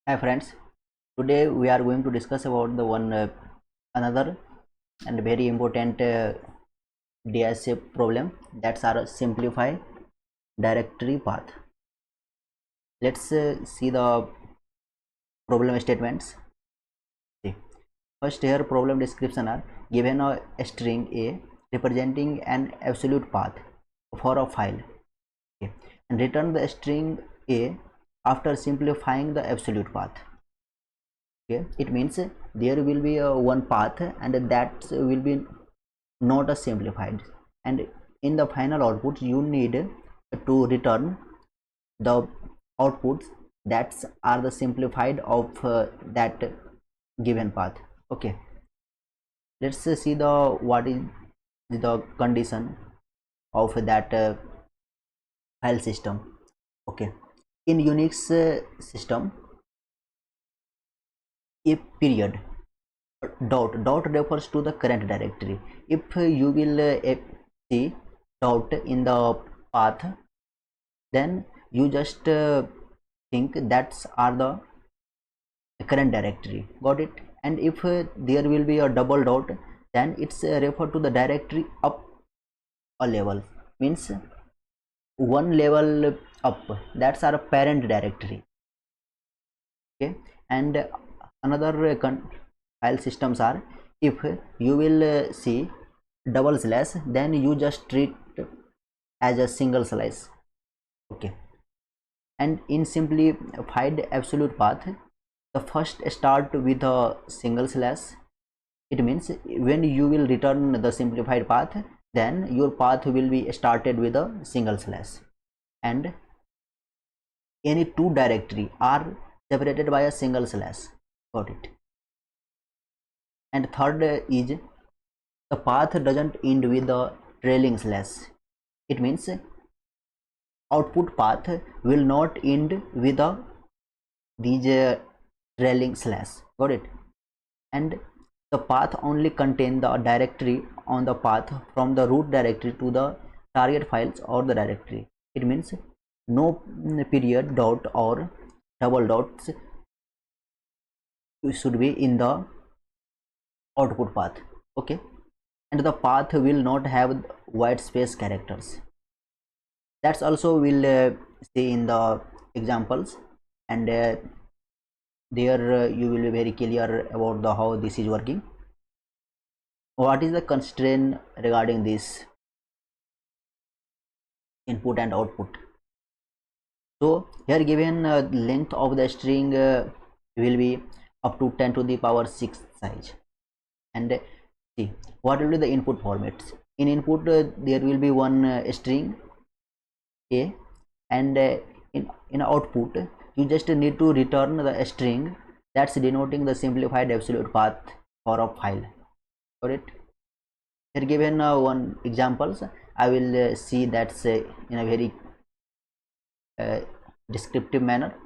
Hi friends, today we are going to discuss about the one another and very important DSA problem, that's our simplify directory path. Let's see the problem statements. See. First here problem description are given a string A representing an absolute path for a file, okay, and return the string A after simplifying the absolute path. Okay, it means there will be a one path and that will be not a simplified, and in the final output you need to return the outputs that are the simplified of that given path. Okay, let's see the what is the condition of that file system. Okay, in Unix system, if period dot refers to the current directory. If you will see dot in the path, then you just think that's are the current directory. Got it? And if there will be a double dot, then it's refer to the directory up a level, means one level up, that's our parent directory. Okay, and another file systems are, if you will see double slash, then you just treat as a single slash. Okay, and in simplified absolute path, the first start with a single slash. It means when you will return the simplified path, then your path will be started with a single slash, and any two directory are separated by a single slash. Got it? And third is the path doesn't end with the trailing slash. It means output path will not end with a these trailing slash. Got it? And the path only contain the directory on the path from the root directory to the target files or the directory. It means no period dot or double dots should be in the output path. Okay, and the path will not have white space characters. That's also we'll see in the examples, and there you will be very clear about the how this is working. What is the constraint regarding this input and output? So here given length of the string will be up to 10 to the power 6 size, and see what will be the input formats. In input there will be one string A, and in output you just need to return the string that's denoting the simplified absolute path for a file. Got it? Here given one examples, I will see that's in a very descriptive manner.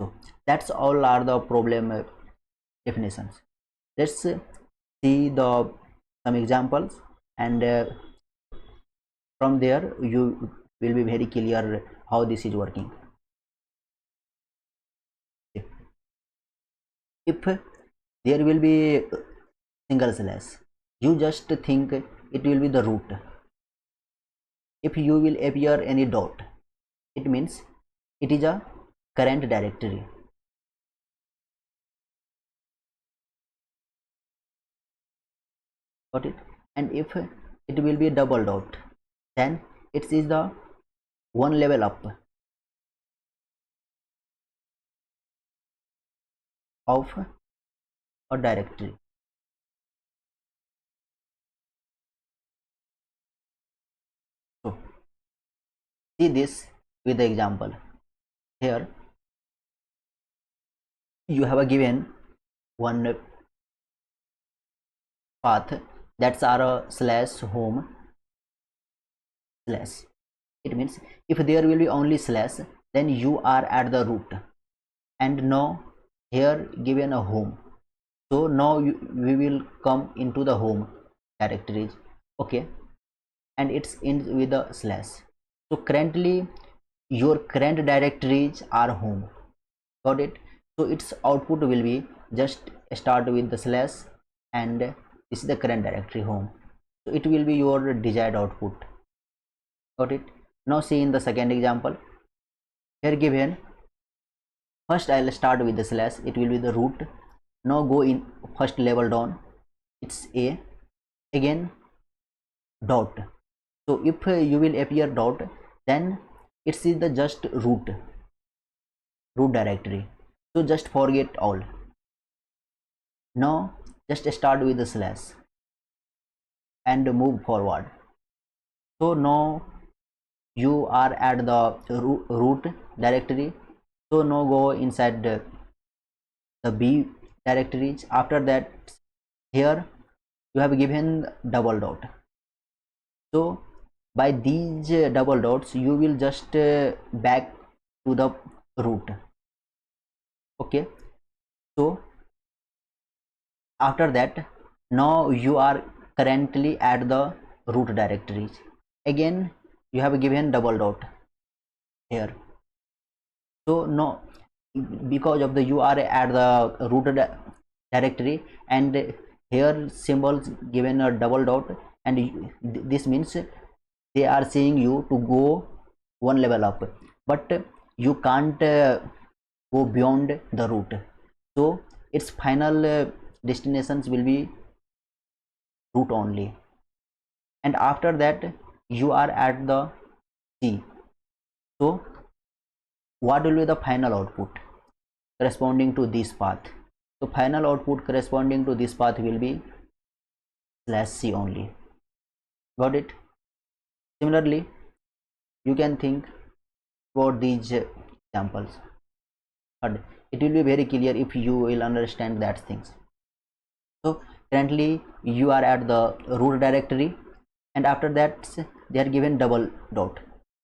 So that's all are the problem definitions. Let's see the some examples, and from there you will be very clear how this is working. If there will be single slash, you just think it will be the root. If you will appear any dot, it means it is a current directory. Got it? And if it will be double dot, then it is the one level up of a directory. So see this with the example. Here you have a given one path, that's our slash home slash. It means if there will be only slash, then you are at the root, and now here given a home, so now we will come into the home directories. Okay, and it's in with the slash. So currently your current directories are home. Got it? So its output will be just start with the slash, and this is the current directory home. So it will be your desired output. Got it? Now see in the second example. Here given, first I'll start with the slash, it will be the root. Now go in first level down, it's a, again dot. So if you will appear dot, then it is the just root directory. So just forget all. Now just start with the slash and move forward. So now you are at the root directory. So now go inside the B directories. After that, here you have given double dot. So by these double dots you will just back to the root. Okay, so after that, now you are currently at the root directories. Again you have given double dot here. So no, because of the you are at the root directory, and here symbols given a double dot, and this means they are saying you to go one level up, but you can't go beyond the root. So its final destinations will be root only, and after that you are at the C. So what will be the final output corresponding to this path? So final output corresponding to this path will be /C only. Got it? Similarly, you can think about these examples, but it will be very clear if you will understand that things. So currently you are at the root directory, and after that they are given double dot.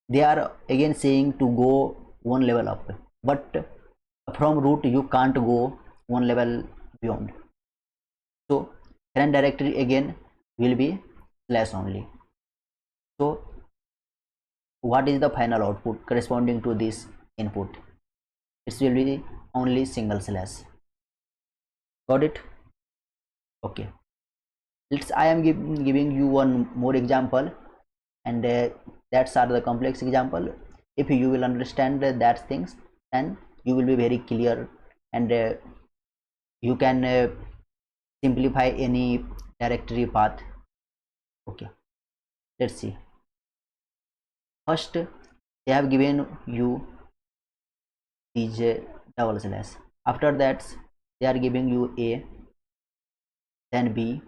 They are again saying to go one level up, but from root you can't go one level beyond. So current directory again will be slash only. So what is the final output corresponding to this input? It will be only single slash. Got it? Okay, I am giving you one more example, and that's are the complex example. If you will understand that things, then you will be very clear, and you can simplify any directory path. Okay, let's see. First they have given you these double slash. After that they are giving you A, then B,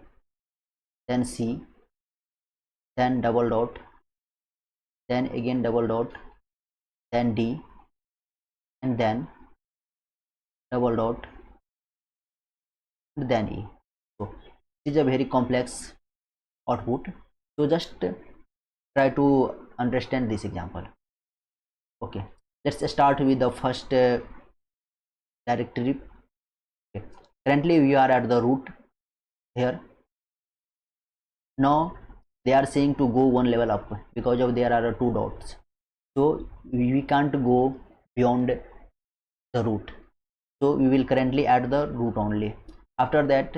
then C, then double dot, then again double dot, then D, and then double dot, then E. So this is a very complex output. So just try to understand this example. Okay, let's start with the first directory. Okay. Currently we are at the root here. Now they are saying to go one level up because of there are two dots. So we can't go beyond the root. So we will currently at the root only. After that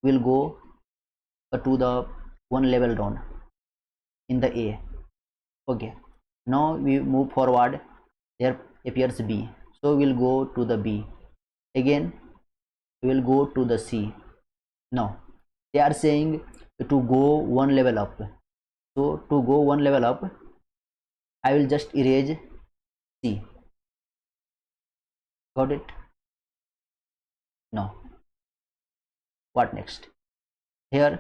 we'll go to the one level down in the A. Okay, now we move forward. There appears B, so we'll go to the B. Again we will go to the C. Now they are saying to go one level up. So to go one level up, I will just erase C. Got it? Now what next? Here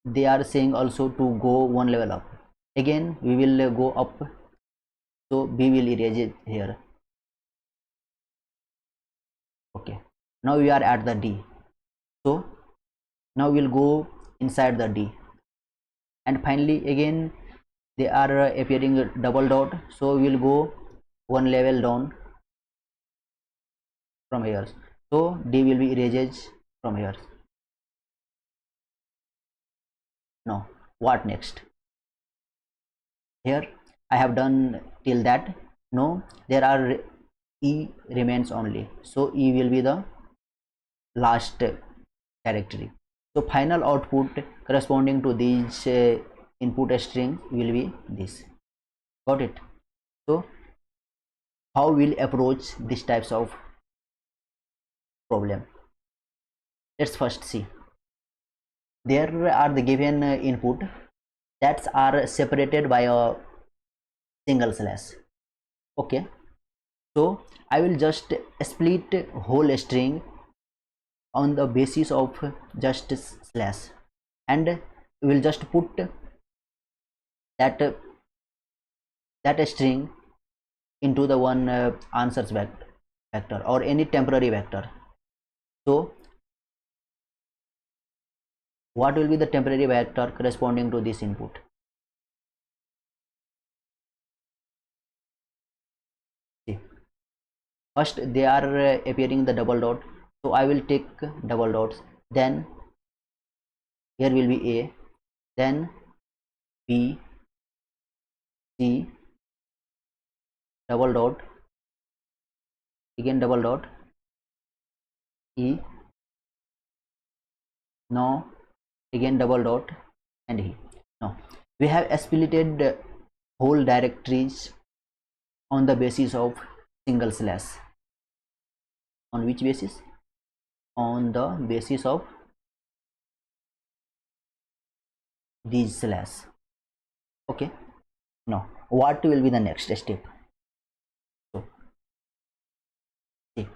they are saying also to go one level up. Again we will go up, so B will erase it here. Okay, now we are at the D. So now we'll go inside the D, and finally again they are appearing a double dot, so we'll go one level down from here. So D will be erased from here. Now what next? Here I have done till that. No, there are E remains only, so E will be the last directory. So final output corresponding to these input string will be this. Got it? So how we'll approach these types of problem? Let's first see. There are the given input that are separated by a single slash. Okay, so I will just split whole string on the basis of just slash, and we will just put that that string into the one answers vector or any temporary vector. So what will be the temporary vector corresponding to this input? See, first they are appearing the double dot, so I will take double dots, then here will be A, then B, C, double dot, again double dot, E, no, again double dot, and E. Now we have splitted whole directories on the basis of single slash. On which basis? On the basis of these slash. Okay, now what will be the next step? So see,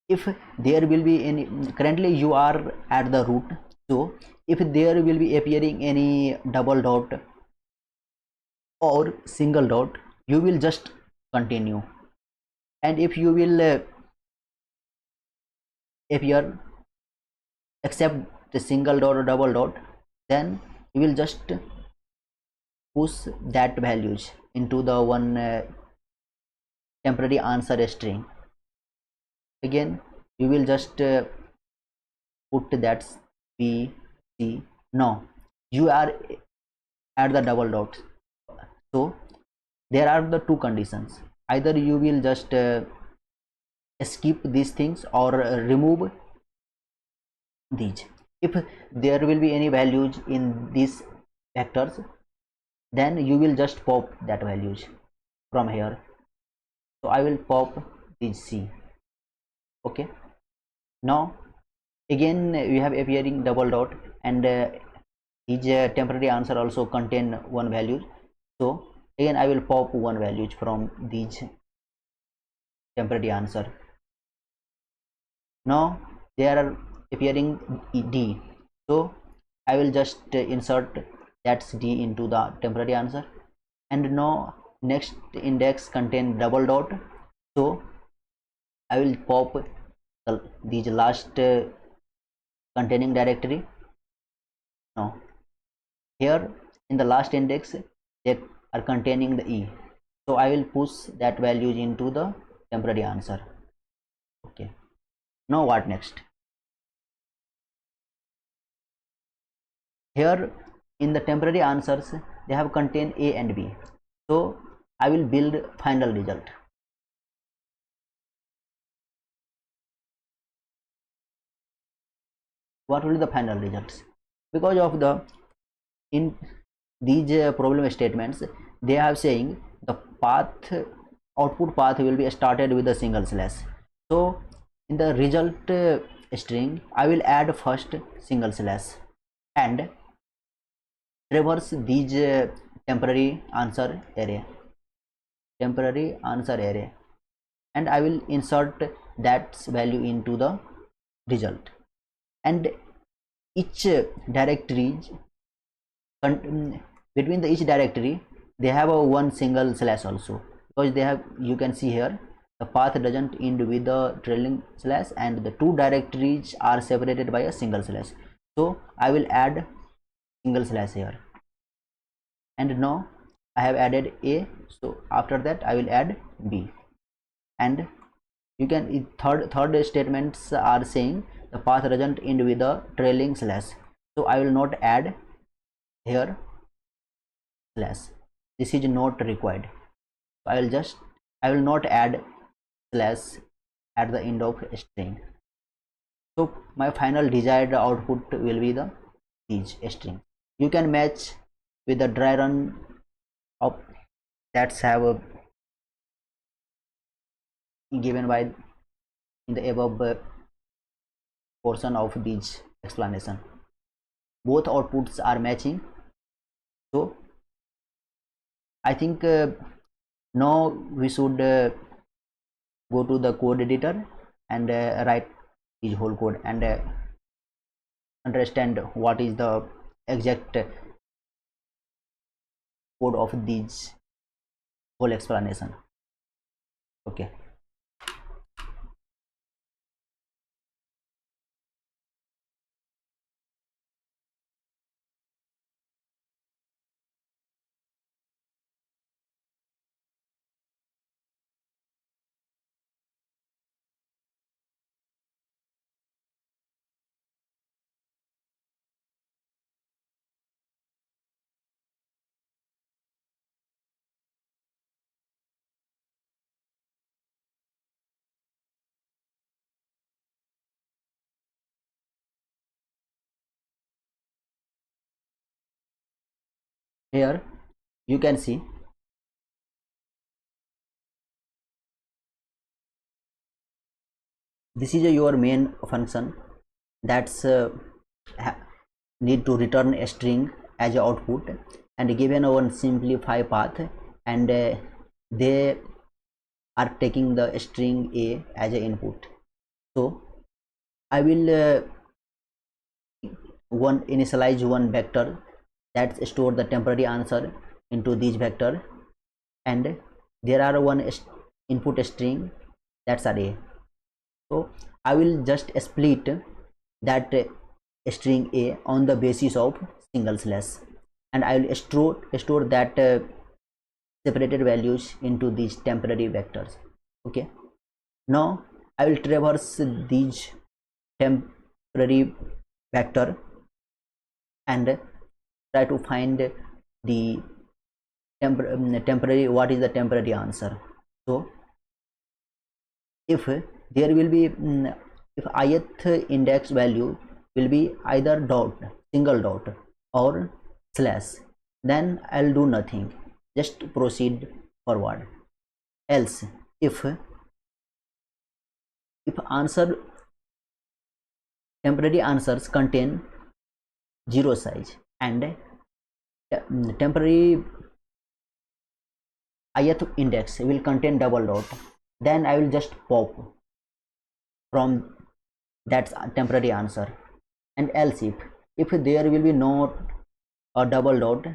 if there will be any, currently you are at the root, so if there will be appearing any double dot or single dot, you will just continue, and if you will appear except the single dot or double dot, then you will just push that values into the one temporary answer string. Again you will just put that B, C. Now you are at the double dot, so there are the two conditions. Either you will just skip these things or remove these. If there will be any values in these vectors, then you will just pop that values from here. So I will pop this C. Okay, now again we have appearing double dot, and each temporary answer also contain one value, so again I will pop one value from these temporary answer. Now there are appearing D, so I will just insert that's D into the temporary answer, and now next index contain double dot, so I will pop these last containing directory. Now here in the last index they are containing the E, so I will push that values into the temporary answer. Okay, now what next? Here in the temporary answers they have contained A and B, so I will build final result. What will be the final results? Because of the in these problem statements they have saying the path, output path will be started with a single slash, so in the result string I will add first single slash and traverse these temporary answer array, and I will insert that value into the result, and each directory between each directory they have a one single slash also, because they have, you can see here the path doesn't end with the trailing slash and the two directories are separated by a single slash, so I will add single slash here, and now I have added A, so after that I will add B, and you can third statements are saying the path doesn't end with a trailing slash, so I will not add here slash, this is not required, so I will not add slash at the end of string. So my final desired output will be the these string. You can match with the dry run of that's have a given by in the above portion of these explanation. Both outputs are matching. So I think now we should go to the code editor and write this whole code and understand what is the exact code of these whole explanation. Okay. Here you can see this is your main function that's need to return a string as a output and given one simplify path and they are taking the string a as a input. So I will one initialize one vector that store the temporary answer into this vector and there are one input string that's array. So I will just split that string a on the basis of single slash and I will store that separated values into these temporary vectors. Okay, now I will traverse these temporary vector and try to find the temporary what is the temporary answer. So if there will be if ith index value will be either dot single dot or slash, then I'll do nothing, just proceed forward. Else if answer temporary answers contain zero size and temporary ith index will contain double dot, then I will just pop from that temporary answer. And else if there will be no a double dot,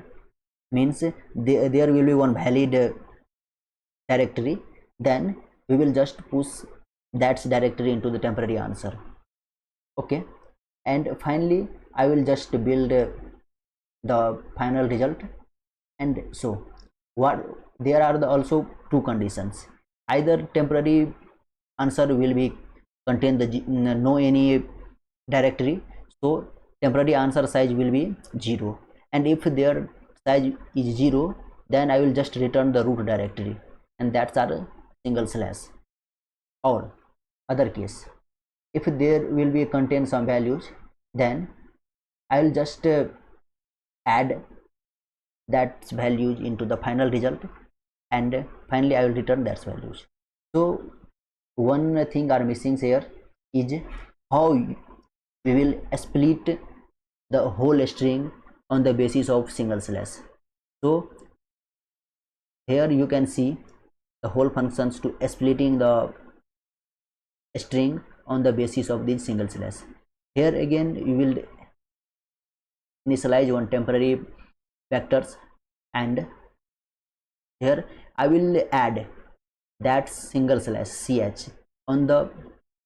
means there will be one valid directory, then we will just push that directory into the temporary answer. Okay, and finally I will just build the final result. And so what there are also two conditions: either temporary answer will be contain the no any directory, so temporary answer size will be 0, and if their size is 0, then I will just return the root directory, and that's our single slash. Or other case, if there will be contain some values, then I will just add that values into the final result, and finally I will return that values. So one thing are missing here is how we will split the whole string on the basis of single slash. So here you can see the whole functions to splitting the string on the basis of this single slash. Here again you will initialize one temporary vectors, and here I will add that single slash ch on the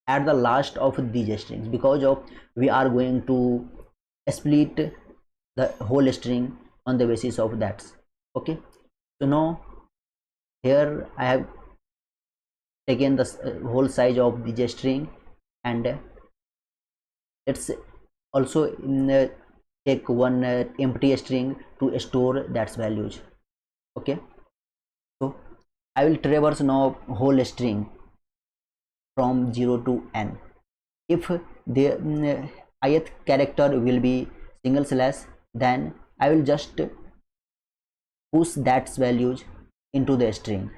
at the last of these strings, because of we are going to split the whole string on the basis of that. Okay, so now here I have taken the whole size of the string, and let's also take one empty string to store that values. Okay, so I will traverse now whole string from 0 to n. If the ith character will be single slash, then I will just push that values into the string.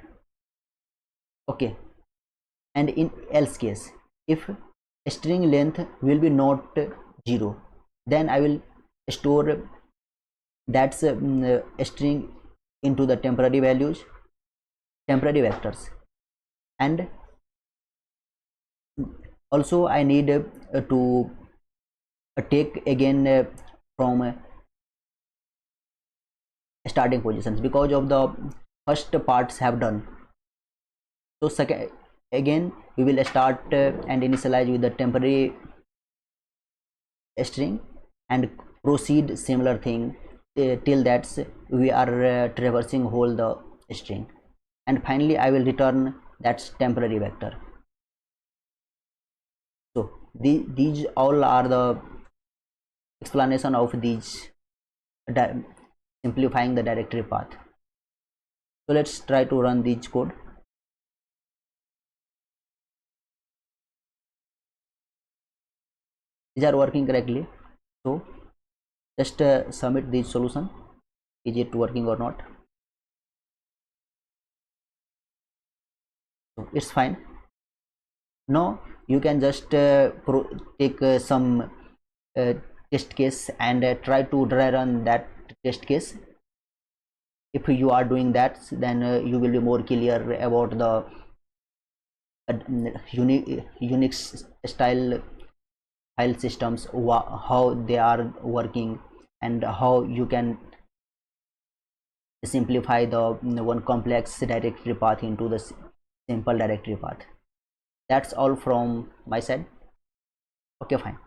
Okay, and in else case, if string length will be not 0, then I will store that string into the temporary values, temporary vectors. And also I need to take again from starting positions, because of the first parts have done. So second, again we will start and initialize with the temporary string and proceed similar thing till that we are traversing whole the string, and finally I will return that temporary vector. So these all are the explanation of these simplifying the directory path. So let's try to run this code. These are working correctly, so just submit this solution. Is it working or not? So it's fine. Now you can just take some test case and try to dry run that test case. If you are doing that, then you will be more clear about the Unix style file systems, how they are working, and how you can simplify the one complex directory path into the simple directory path. That's all from my side. Okay, fine.